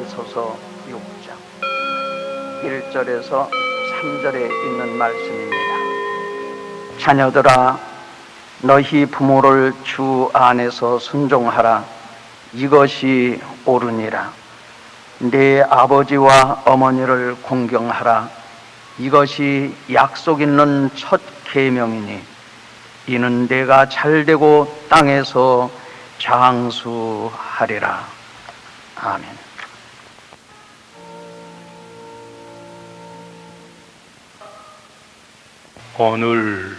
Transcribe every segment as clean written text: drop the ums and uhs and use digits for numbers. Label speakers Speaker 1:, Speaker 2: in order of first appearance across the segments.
Speaker 1: 에베소서 6장 1절에서 3절에 있는 말씀입니다. 자녀들아, 너희 부모를 주 안에서 순종하라. 이것이 옳으니라. 네 아버지와 어머니를 공경하라. 이것이 약속 있는 첫 계명이니 이는 내가 잘되고 땅에서 장수하리라. 아멘.
Speaker 2: 오늘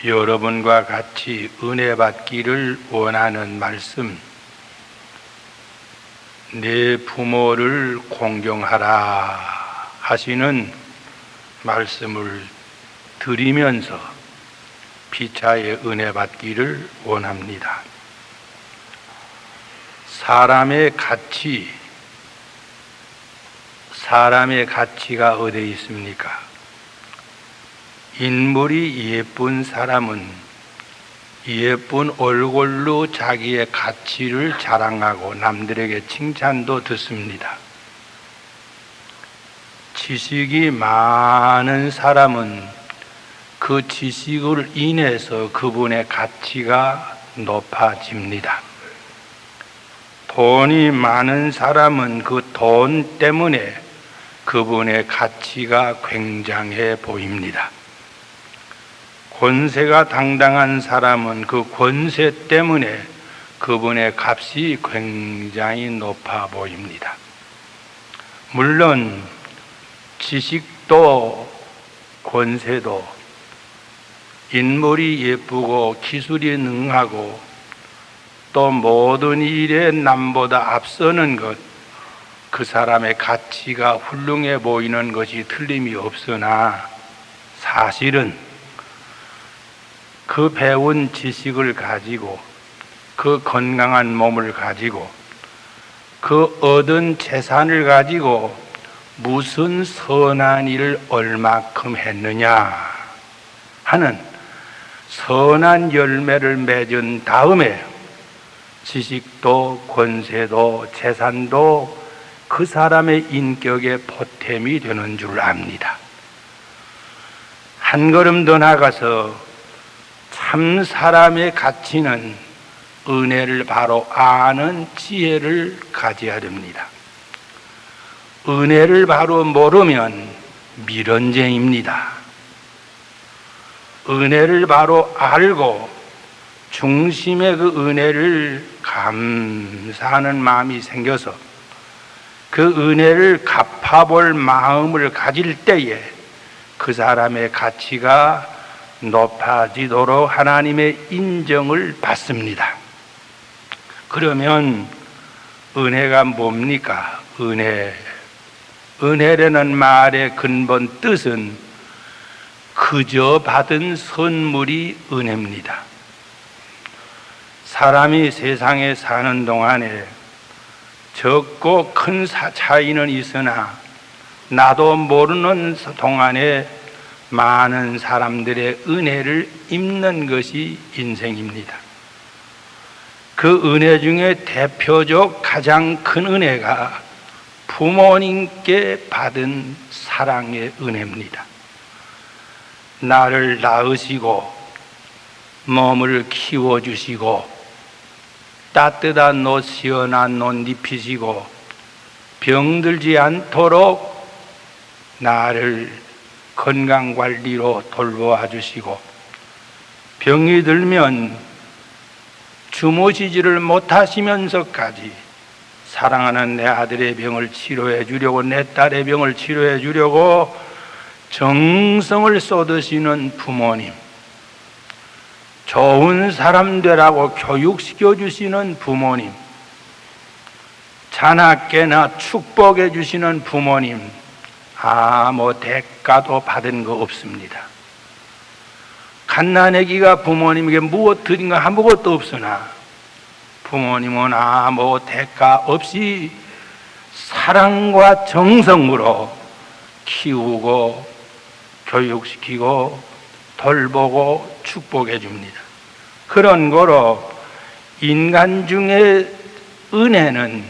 Speaker 2: 여러분과 같이 은혜 받기를 원하는 말씀, 내 부모를 공경하라 하시는 말씀을 드리면서 피차의 은혜 받기를 원합니다. 사람의 가치가 어디에 있습니까? 인물이 예쁜 사람은 예쁜 얼굴로 자기의 가치를 자랑하고 남들에게 칭찬도 듣습니다. 지식이 많은 사람은 그 지식을 인해서 그분의 가치가 높아집니다. 돈이 많은 사람은 그 돈 때문에 그분의 가치가 굉장해 보입니다. 권세가 당당한 사람은 그 권세 때문에 그분의 값이 굉장히 높아 보입니다. 물론 지식도 권세도 인물이 예쁘고 기술이 능하고 또 모든 일에 남보다 앞서는 것, 그 사람의 가치가 훌륭해 보이는 것이 틀림이 없으나 사실은 그 배운 지식을 가지고 그 건강한 몸을 가지고 그 얻은 재산을 가지고 무슨 선한 일을 얼마큼 했느냐 하는 선한 열매를 맺은 다음에 지식도 권세도 재산도 그 사람의 인격의 보탬이 되는 줄 압니다. 한 걸음 더 나가서 참 사람의 가치는 은혜를 바로 아는 지혜를 가져야 됩니다. 은혜를 바로 모르면 미련쟁입니다. 은혜를 바로 알고 중심의 그 은혜를 감사하는 마음이 생겨서 그 은혜를 갚아볼 마음을 가질 때에 그 사람의 가치가 높아지도록 하나님의 인정을 받습니다. 그러면 은혜가 뭡니까? 은혜라는 말의 근본 뜻은 그저 받은 선물이 은혜입니다. 사람이 세상에 사는 동안에 적고 큰 차이는 있으나 나도 모르는 동안에 많은 사람들의 은혜를 입는 것이 인생입니다. 그 은혜 중에 대표적 가장 큰 은혜가 부모님께 받은 사랑의 은혜입니다. 나를 낳으시고 몸을 키워주시고 따뜻한 옷 시원한 옷 입히시고 병들지 않도록 나를 건강관리로 돌보아 주시고 병이 들면 주무시지를 못하시면서까지 사랑하는 내 아들의 병을 치료해 주려고 내 딸의 병을 치료해 주려고 정성을 쏟으시는 부모님, 좋은 사람 되라고 교육시켜 주시는 부모님, 자나깨나 축복해 주시는 부모님, 아무 대가도 받은 거 없습니다. 갓난아기가 부모님에게 무엇 드린 거 아무것도 없으나 부모님은 아무 대가 없이 사랑과 정성으로 키우고 교육시키고 돌보고 축복해 줍니다. 그런 거로 인간 중에 은혜는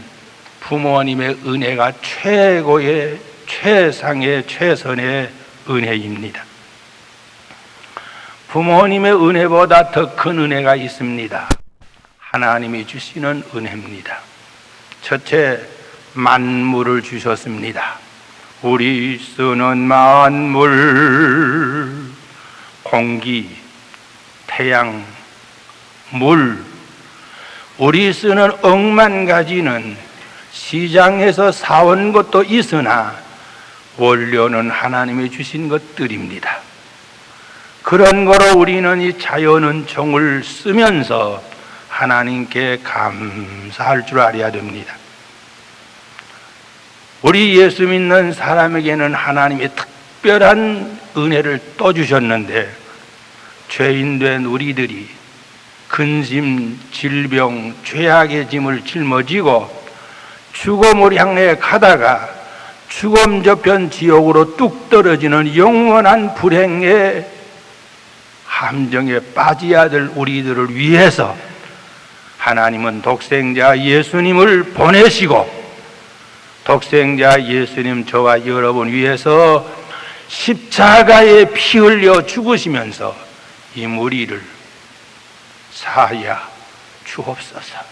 Speaker 2: 부모님의 은혜가 최고의 최상의 최선의 은혜입니다. 부모님의 은혜보다 더 큰 은혜가 있습니다. 하나님이 주시는 은혜입니다. 첫째, 만물을 주셨습니다. 우리 쓰는 만물, 공기, 태양, 물, 우리 쓰는 억만 가지는 시장에서 사온 것도 있으나 원료는 하나님이 주신 것들입니다. 그런 거로 우리는 이 자연은총을 쓰면서 하나님께 감사할 줄 알아야 됩니다. 우리 예수 믿는 사람에게는 하나님이 특별한 은혜를 또 주셨는데, 죄인된 우리들이 근심, 질병, 죄악의 짐을 짊어지고 죽음을 향해 가다가 죽음 저편 지옥으로 뚝 떨어지는 영원한 불행의 함정에 빠져야 될 우리들을 위해서 하나님은 독생자 예수님을 보내시고, 독생자 예수님 저와 여러분 위해서 십자가에 피 흘려 죽으시면서 이 무리를 사하여 주옵소서.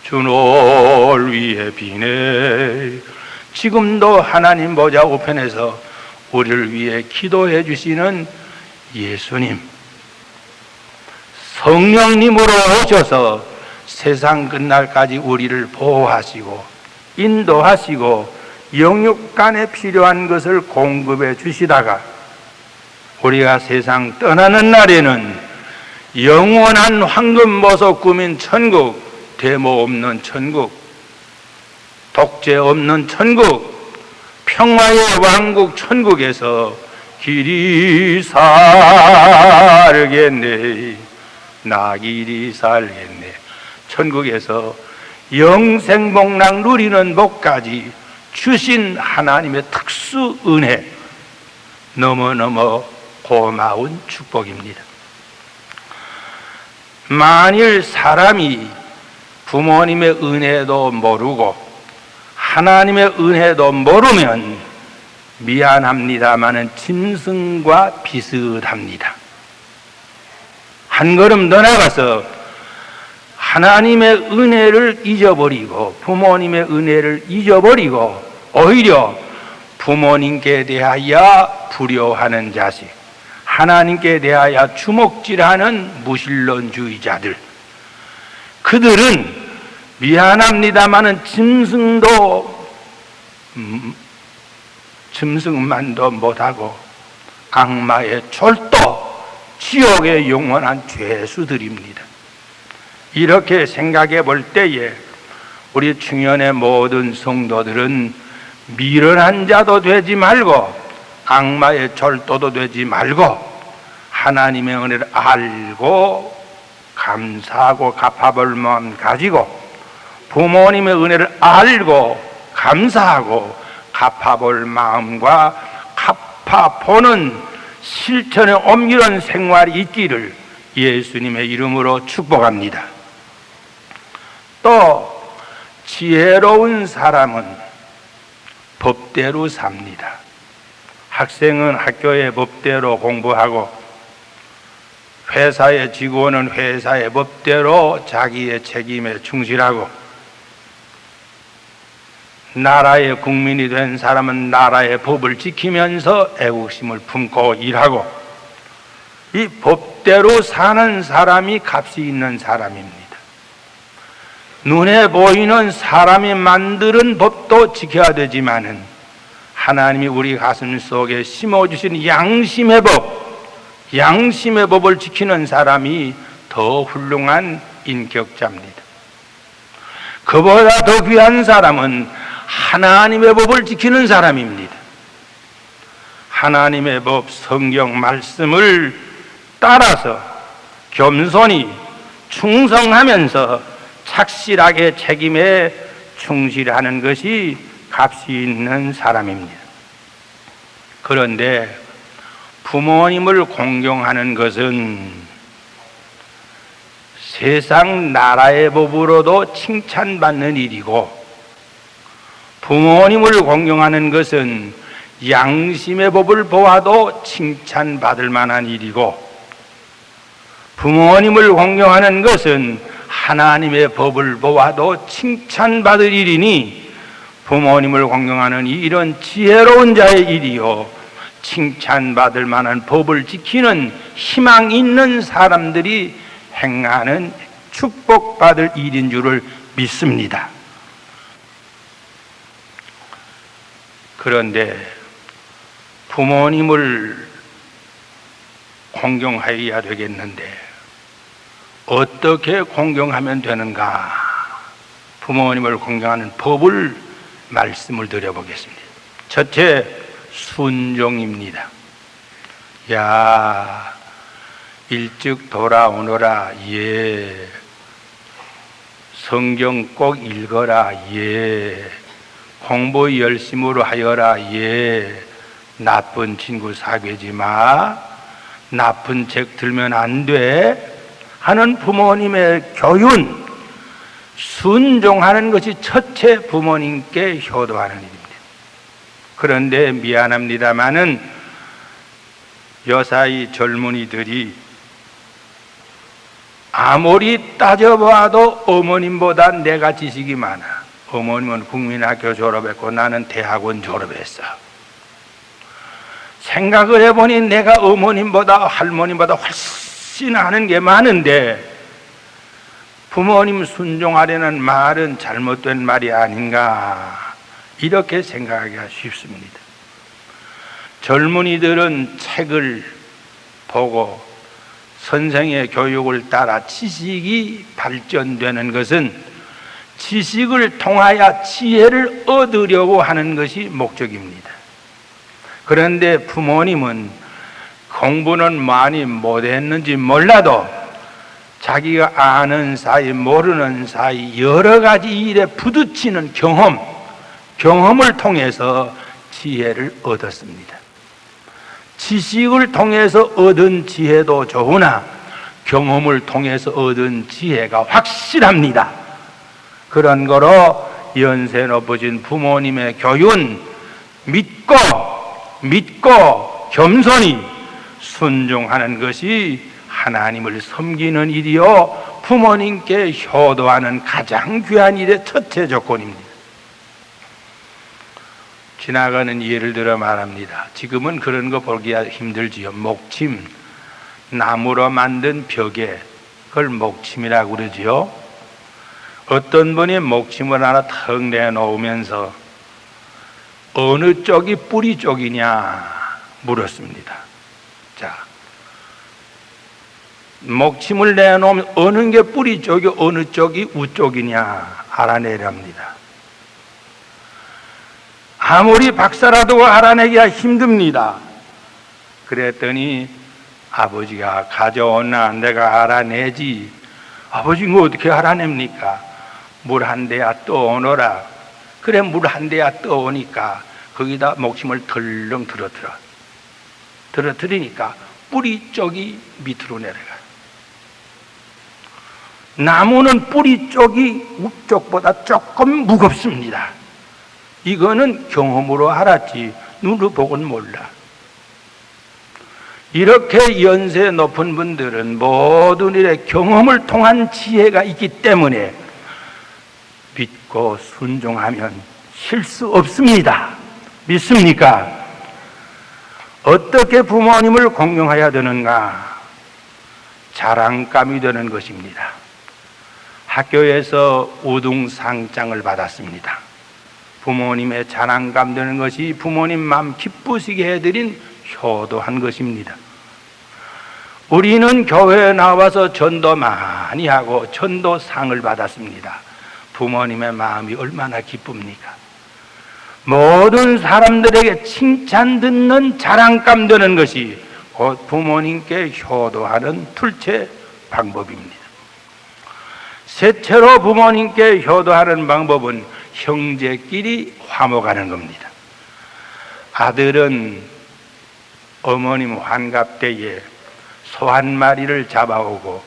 Speaker 2: 주를 위해 비네. 지금도 하나님 보좌 우편에서 우리를 위해 기도해 주시는 예수님, 성령님으로 오셔서 세상 끝날까지 우리를 보호하시고 인도하시고 영육간에 필요한 것을 공급해 주시다가 우리가 세상 떠나는 날에는 영원한 황금보석 꾸민 천국, 데모 없는 천국, 독재 없는 천국, 평화의 왕국 천국에서 길이 살겠네, 나 길이 살겠네. 천국에서 영생복락 누리는 복까지 주신 하나님의 특수 은혜, 너무너무 고마운 축복입니다. 만일 사람이 부모님의 은혜도 모르고 하나님의 은혜도 모르면 미안합니다마는 짐승과 비슷합니다. 한 걸음 더 나가서 하나님의 은혜를 잊어버리고 부모님의 은혜를 잊어버리고 오히려 부모님께 대하여 불효하는 자식, 하나님께 대하여 주먹질하는 무신론주의자들, 그들은 미안합니다마는 짐승만도 못하고 악마의 졸도, 지옥의 영원한 죄수들입니다. 이렇게 생각해 볼 때에 우리 충현의 모든 성도들은 미련한 자도 되지 말고 악마의 절도도 되지 말고 하나님의 은혜를 알고 감사하고 갚아볼 마음 가지고 부모님의 은혜를 알고 감사하고 갚아볼 마음과 갚아보는 실천에 옮기는 생활이 있기를 예수님의 이름으로 축복합니다. 또 지혜로운 사람은 법대로 삽니다. 학생은 학교의 법대로 공부하고 회사의 직원은 회사의 법대로 자기의 책임에 충실하고 나라의 국민이 된 사람은 나라의 법을 지키면서 애국심을 품고 일하고, 이 법대로 사는 사람이 값이 있는 사람입니다. 눈에 보이는 사람이 만드는 법도 지켜야 되지만은 하나님이 우리 가슴 속에 심어주신 양심의 법을 지키는 사람이 더 훌륭한 인격자입니다. 그보다 더 귀한 사람은 하나님의 법을 지키는 사람입니다. 하나님의 법, 성경 말씀을 따라서 겸손히 충성하면서 착실하게 책임에 충실하는 것이 값이 있는 사람입니다. 그런데 부모님을 공경하는 것은 세상 나라의 법으로도 칭찬받는 일이고 부모님을 공경하는 것은 양심의 법을 보아도 칭찬받을 만한 일이고, 부모님을 공경하는 것은 하나님의 법을 보아도 칭찬받을 일이니, 부모님을 공경하는 이런 지혜로운 자의 일이요, 칭찬받을 만한 법을 지키는 희망 있는 사람들이 행하는 축복받을 일인 줄을 믿습니다. 그런데 부모님을 공경해야 되겠는데 어떻게 공경하면 되는가? 부모님을 공경하는 법을 말씀을 드려보겠습니다. 첫째, 순종입니다. 야, 일찍 돌아오너라. 예. 성경 꼭 읽어라. 예. 공부 열심으로 하여라. 예. 나쁜 친구 사귀지 마. 나쁜 책 들면 안 돼. 하는 부모님의 교훈, 순종하는 것이 첫째 부모님께 효도하는 일입니다. 그런데 미안합니다마는 요사이 젊은이들이 아무리 따져봐도 어머님보다 내가 지식이 많아. 어머님은 국민학교 졸업했고 나는 대학원 졸업했어. 생각을 해보니 내가 어머님보다 할머님보다 훨씬 아는 게 많은데 부모님 순종하려는 말은 잘못된 말이 아닌가, 이렇게 생각하기가 쉽습니다. 젊은이들은 책을 보고 선생의 교육을 따라 지식이 발전되는 것은 지식을 통하여 지혜를 얻으려고 하는 것이 목적입니다. 그런데 부모님은 공부는 많이 못했는지 몰라도 자기가 아는 사이 모르는 사이 여러 가지 일에 부딪히는 경험을 통해서 지혜를 얻었습니다. 지식을 통해서 얻은 지혜도 좋으나 경험을 통해서 얻은 지혜가 확실합니다. 그런 거로 연세 높으신 부모님의 교훈 믿고 겸손히 순종하는 것이 하나님을 섬기는 일이요, 부모님께 효도하는 가장 귀한 일의 첫째 조건입니다. 지나가는 예를 들어 말합니다. 지금은 그런 거 보기가 힘들지요. 목침, 나무로 만든 벽에 그걸 목침이라고 그러지요. 어떤 분이 목침을 하나 턱 내놓으면서 어느 쪽이 뿌리 쪽이냐 물었습니다. 자, 목침을 내놓으면 어느 게 뿌리 쪽이 어느 쪽이 우쪽이냐 알아내랍니다. 아무리 박사라도 알아내기가 힘듭니다. 그랬더니 아버지가 가져오나 내가 알아내지. 아버지 이거 어떻게 알아냅니까? 물 한 대야 떠오너라. 그래, 물 한 대야 떠오니까 거기다 목침을 덜렁 들어뜨리니까 뿌리 쪽이 밑으로 내려가. 나무는 뿌리 쪽이 우쪽보다 조금 무겁습니다. 이거는 경험으로 알았지 눈으로 보고는 몰라. 이렇게 연세 높은 분들은 모든 일에 경험을 통한 지혜가 있기 때문에 믿고 순종하면 실수 없습니다. 믿습니까? 어떻게 부모님을 공경해야 되는가? 자랑감이 되는 것입니다. 학교에서 우등상장을 받았습니다. 부모님의 자랑감 되는 것이 부모님 마음 기쁘시게 해드린 효도한 것입니다. 우리는 교회에 나와서 전도 많이 하고 전도상을 받았습니다. 부모님의 마음이 얼마나 기쁩니까? 모든 사람들에게 칭찬 듣는 자랑감 되는 것이 곧 부모님께 효도하는 둘째 방법입니다. 셋째로 부모님께 효도하는 방법은 형제끼리 화목하는 겁니다. 아들은 어머님 환갑 때에 소 한 마리를 잡아오고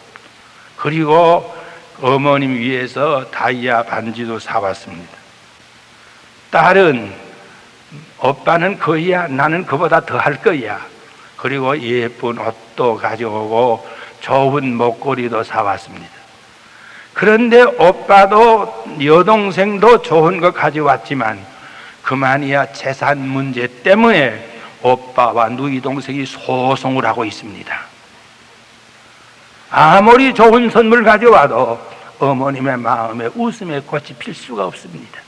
Speaker 2: 그리고 어머님 위해서 다이아 반지도 사왔습니다. 딸은 오빠는 거야, 나는 그보다 더 할 거야. 그리고 예쁜 옷도 가져오고 좋은 목걸이도 사왔습니다. 그런데 오빠도 여동생도 좋은 거 가져왔지만 그만이야 재산 문제 때문에 오빠와 누이 동생이 소송을 하고 있습니다. 아무리 좋은 선물 가져와도 어머님의 마음에 웃음의 꽃이 필 수가 없습니다.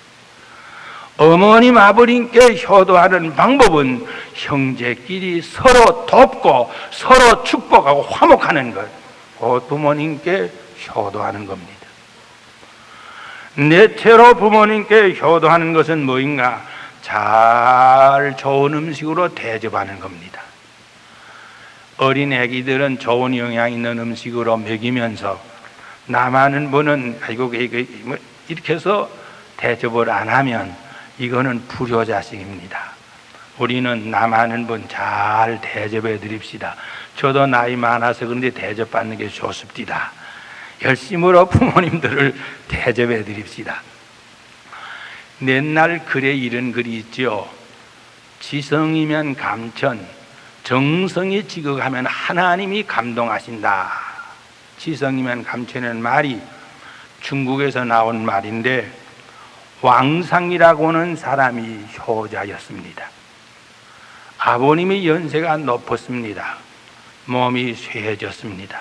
Speaker 2: 어머님 아버님께 효도하는 방법은 형제끼리 서로 돕고 서로 축복하고 화목하는 것, 그 부모님께 효도하는 겁니다. 넷째로 부모님께 효도하는 것은 뭐인가? 잘 좋은 음식으로 대접하는 겁니다. 어린 애기들은 좋은 영양 있는 음식으로 먹이면서 남하는 분은 아이고 이렇게 해서 대접을 안 하면 이거는 불효자식입니다. 우리는 남하는 분 잘 대접해 드립시다. 저도 나이 많아서 그런데 대접받는 게 좋습니다. 열심으로 부모님들을 대접해 드립시다. 옛날 글에 이런 글이 있죠. 지성이면 감천, 정성이 지극하면 하나님이 감동하신다. 지성이면 감천이라는 말이 중국에서 나온 말인데 왕상이라고 하는 사람이 효자였습니다. 아버님이 연세가 높았습니다. 몸이 쇠해졌습니다.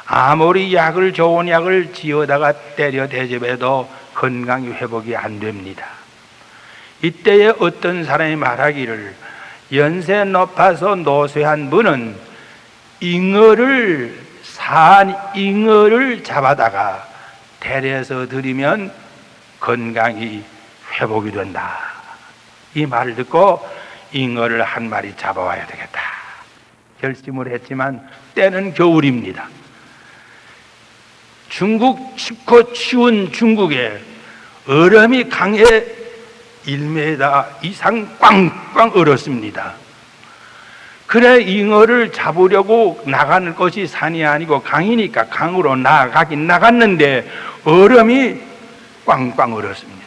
Speaker 2: 아무리 약을 좋은 약을 지어다가 때려 대접해도 건강이 회복이 안 됩니다. 이때에 어떤 사람이 말하기를 연세 높아서 노쇠한 분은 산 잉어를 잡아다가 때려서 드리면 건강이 회복이 된다. 이 말을 듣고 잉어를 한 마리 잡아와야 되겠다 결심을 했지만 때는 겨울입니다. 중국 춥고 추운 중국에 얼음이 강에 1m 이상 꽝꽝 얼었습니다. 그래 잉어를 잡으려고 나가는 것이 산이 아니고 강이니까 강으로 나가긴 나갔는데 얼음이 꽝꽝 얼었습니다.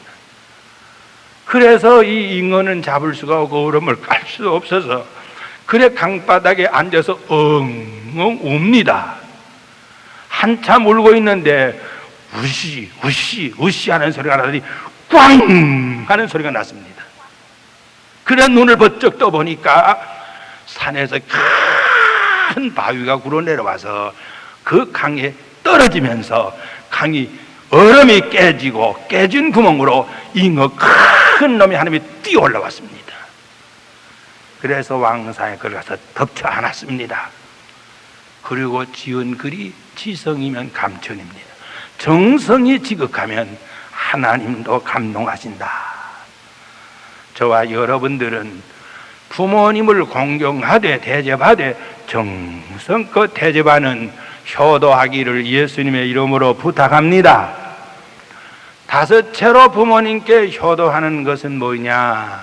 Speaker 2: 그래서 이 잉어는 잡을 수가 없고 얼음을 깔 수 없어서 그래 강바닥에 앉아서 엉엉 웁니다. 한참 울고 있는데 우시 우시 우시 하는 소리가 나더니 꽝 하는 소리가 났습니다. 그래 눈을 번쩍 떠보니까 산에서 큰 바위가 굴어 내려와서 그 강에 떨어지면서 강이 얼음이 깨지고 깨진 구멍으로 잉어 큰 놈이 하나님이 뛰어 올라왔습니다. 그래서 왕상에 걸어가서 덮쳐 안았습니다. 그리고 지은 글이 지성이면 감천입니다. 정성이 지극하면 하나님도 감동하신다. 저와 여러분들은 부모님을 공경하되 대접하되 정성껏 대접하는 효도하기를 예수님의 이름으로 부탁합니다. 다섯째로 부모님께 효도하는 것은 뭐냐?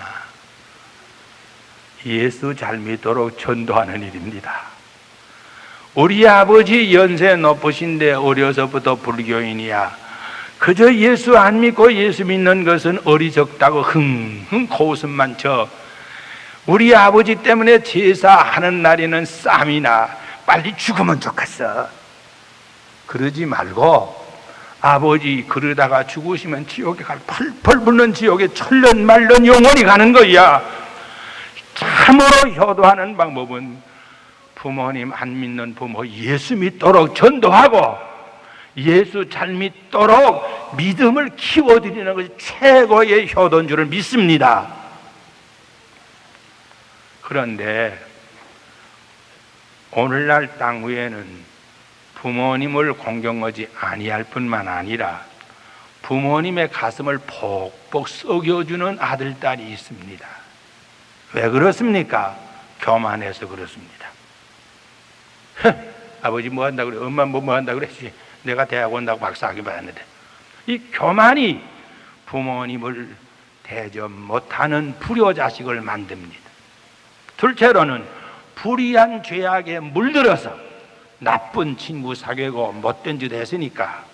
Speaker 2: 예수 잘 믿도록 전도하는 일입니다. 우리 아버지 연세 높으신데 어려서부터 불교인이야. 그저 예수 안 믿고 예수 믿는 것은 어리석다고 흥흥 코웃음만 쳐. 우리 아버지 때문에 제사하는 날에는 쌈이나 빨리 죽으면 좋겠어. 그러지 말고 아버지 그러다가 죽으시면 지옥에 갈 펄펄 불는 지옥에 천년 말년 영원히 가는 거야. 참으로 효도하는 방법은 부모님 안 믿는 부모 예수 믿도록 전도하고 예수 잘 믿도록 믿음을 키워드리는 것이 최고의 효도인 줄을 믿습니다. 그런데 오늘날 땅 위에는 부모님을 공경하지 아니할 뿐만 아니라 부모님의 가슴을 폭폭 썩여주는 아들, 딸이 있습니다. 왜 그렇습니까? 교만해서 그렇습니다. 아버지 뭐 한다고 그래? 엄마 뭐 한다고 그랬지? 내가 대학 온다고 박사학위 받았는데. 이 교만이 부모님을 대접 못하는 불효자식을 만듭니다. 둘째로는 불의한 죄악에 물들어서 나쁜 친구 사귀고 못된 짓 했으니까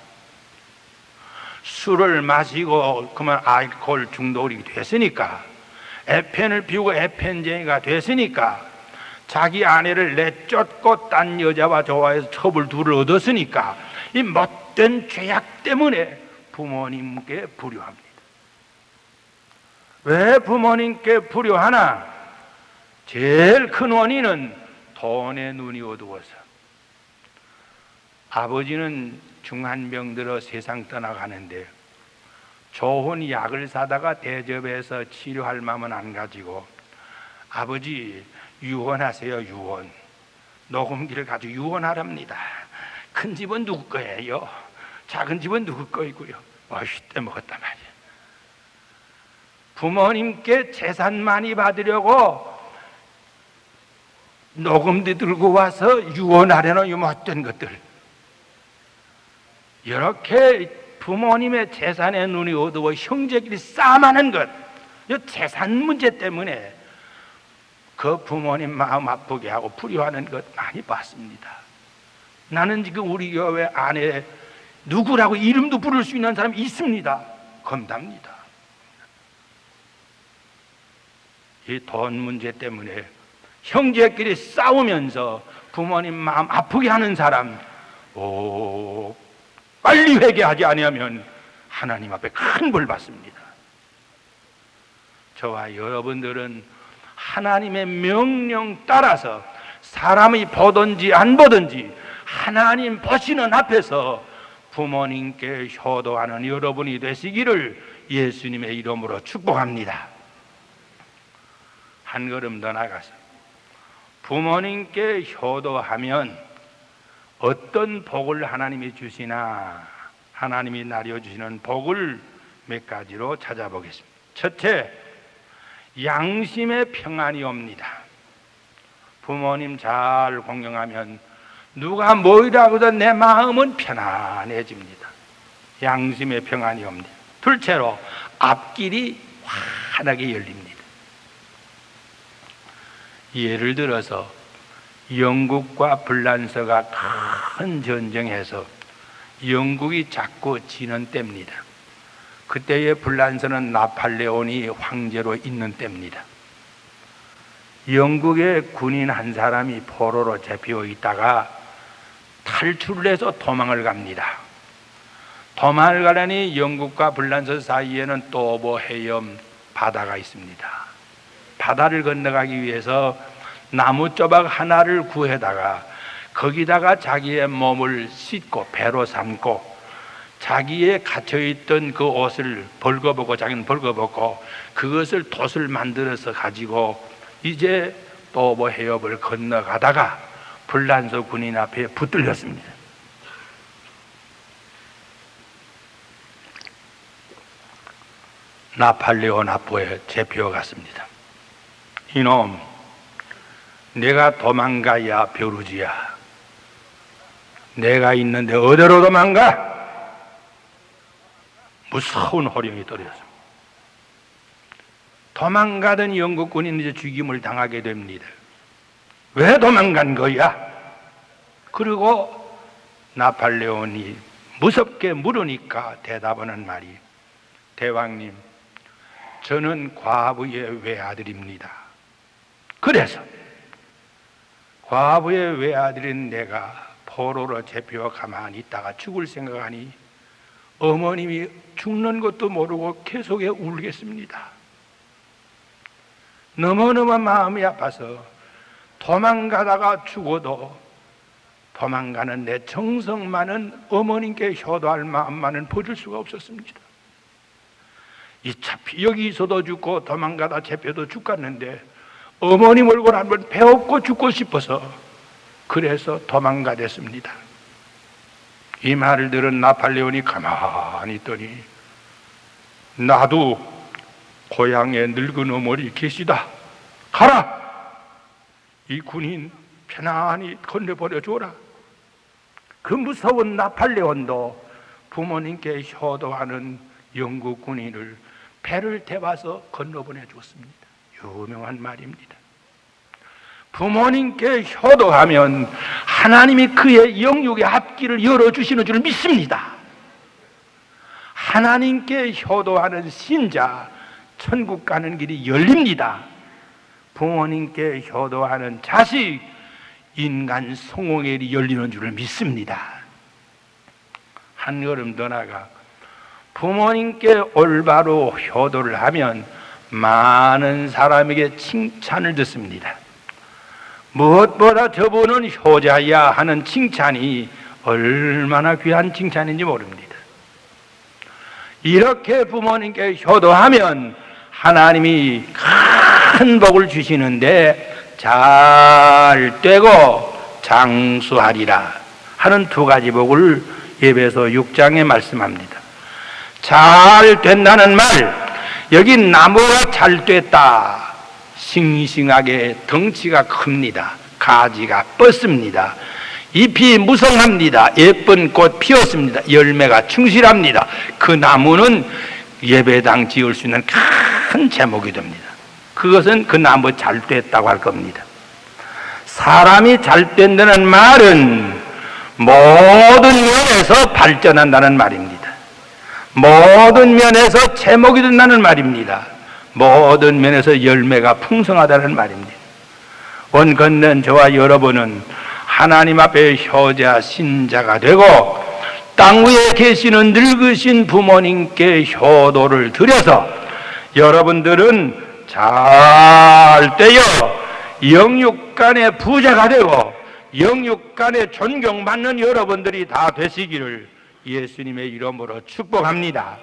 Speaker 2: 술을 마시고 그만 알코올 중독이 됐으니까, 에펜을 피우고 에펜쟁이가 됐으니까, 자기 아내를 내쫓고 딴 여자와 좋아해서 첩을 둘을 얻었으니까, 이 못된 죄악 때문에 부모님께 불효합니다. 왜 부모님께 불효하나? 제일 큰 원인은 돈에 눈이 어두워서. 아버지는 중한병 들어 세상 떠나가는데 좋은 약을 사다가 대접해서 치료할 마음은 안 가지고, 아버지 유언하세요, 유언. 녹음기를 가지고 유언하랍니다. 큰 집은 누구 거예요? 작은 집은 누구 거이고요? 멋있대 먹었단 말이야. 부모님께 재산 많이 받으려고 녹음기 들고 와서 유언하려는 이 못된 것들. 이렇게 부모님의 재산에 눈이 어두워 형제끼리 싸움하는 것, 이 재산 문제 때문에 그 부모님 마음 아프게 하고 불효하는 것 많이 봤습니다. 나는 지금 우리 교회 안에 누구라고 이름도 부를 수 있는 사람이 있습니다. 겁납니다. 이 돈 문제 때문에 형제끼리 싸우면서 부모님 마음 아프게 하는 사람, 빨리 회개하지 아니하면 하나님 앞에 큰 벌 받습니다. 저와 여러분들은 하나님의 명령 따라서 사람이 보든지 안 보든지 하나님 보시는 앞에서 부모님께 효도하는 여러분이 되시기를 예수님의 이름으로 축복합니다. 한 걸음 더 나가서 부모님께 효도하면 어떤 복을 하나님이 주시나, 하나님이 나려주시는 복을 몇 가지로 찾아보겠습니다. 첫째, 양심의 평안이 옵니다. 부모님 잘 공경하면 누가 뭐이라고 해도 내 마음은 편안해집니다. 양심의 평안이 옵니다. 둘째로, 앞길이 환하게 열립니다. 예를 들어서 영국과 불란서가 큰 전쟁에서 영국이 자꾸 지는 때입니다. 그때의 불란서는 나팔레온이 황제로 있는 때입니다. 영국의 군인 한 사람이 포로로 잡혀 있다가 탈출을 해서 도망을 갑니다. 도망을 가려니 영국과 불란서 사이에는 또보 해협 바다가 있습니다. 바다를 건너가기 위해서 나무 조각 하나를 구해다가 거기다가 자기의 몸을 씻고 배로 삼고 자기의 갇혀있던 그 옷을 벌거벗고, 자기는 벌거벗고 그것을 돛을 만들어서 가지고 이제 또보 해협을 건너가다가 불란서 군인 앞에 붙들렸습니다. 나팔레온 앞에 잡혀갔습니다. 이놈, 내가 도망가야 벼루지야. 내가 있는데 어디로 도망가? 무서운 호령이 떨어졌습니다. 도망가던 영국군인 이제 죽임을 당하게 됩니다. 왜 도망간 거야? 그리고 나팔레온이 무섭게 물으니까 대답하는 말이, 대왕님, 저는 과부의 외아들입니다. 그래서 과부의 외아들인 내가 포로로 잡혀 가만히 있다가 죽을 생각하니 어머님이 죽는 것도 모르고 계속 울겠습니다. 너무너무 마음이 아파서 도망가다가 죽어도 도망가는 내 정성만은 어머님께 효도할 마음만은 버릴 수가 없었습니다. 여기 있어도 죽고 도망가다 잡혀도 죽겠는데 어머님 얼굴 한번 배웠고 죽고 싶어서 그래서 도망가댔습니다. 이 말을 들은 나팔레온이 가만히 있더니, 나도 고향에 늙은 어머니 계시다. 가라! 이 군인 편안히 건네버려 줘라. 그 무서운 나팔레온도 부모님께 효도하는 영국 군인을 배를 태워서 건너보내 줬습니다. 유명한 말입니다. 부모님께 효도하면 하나님이 그의 영육의 앞길을 열어주시는 줄 믿습니다. 하나님께 효도하는 신자, 천국 가는 길이 열립니다. 부모님께 효도하는 자식, 인간 성공의 길이 열리는 줄을 믿습니다. 한 걸음 더 나가 부모님께 올바로 효도를 하면 많은 사람에게 칭찬을 듣습니다. 무엇보다 저분은 효자야 하는 칭찬이 얼마나 귀한 칭찬인지 모릅니다. 이렇게 부모님께 효도하면 하나님이 큰 복을 주시는데 잘 되고 장수하리라 하는 두 가지 복을 에베소 6장에 말씀합니다. 잘 된다는 말, 여기 나무가 잘 됐다. 싱싱하게 덩치가 큽니다. 가지가 뻗습니다. 잎이 무성합니다. 예쁜 꽃 피었습니다. 열매가 충실합니다. 그 나무는 예배당 지을 수 있는 큰 제목이 됩니다. 그것은 그 나무 잘 됐다고 할 겁니다. 사람이 잘 된다는 말은 모든 면에서 발전한다는 말입니다. 모든 면에서 제목이 된다는 말입니다. 모든 면에서 열매가 풍성하다는 말입니다. 원 건넨 저와 여러분은 하나님 앞에 효자 신자가 되고 땅 위에 계시는 늙으신 부모님께 효도를 드려서 여러분들은 잘 되어 영육간의 부자가 되고 영육간의 존경받는 여러분들이 다 되시기를 예수님의 이름으로 축복합니다.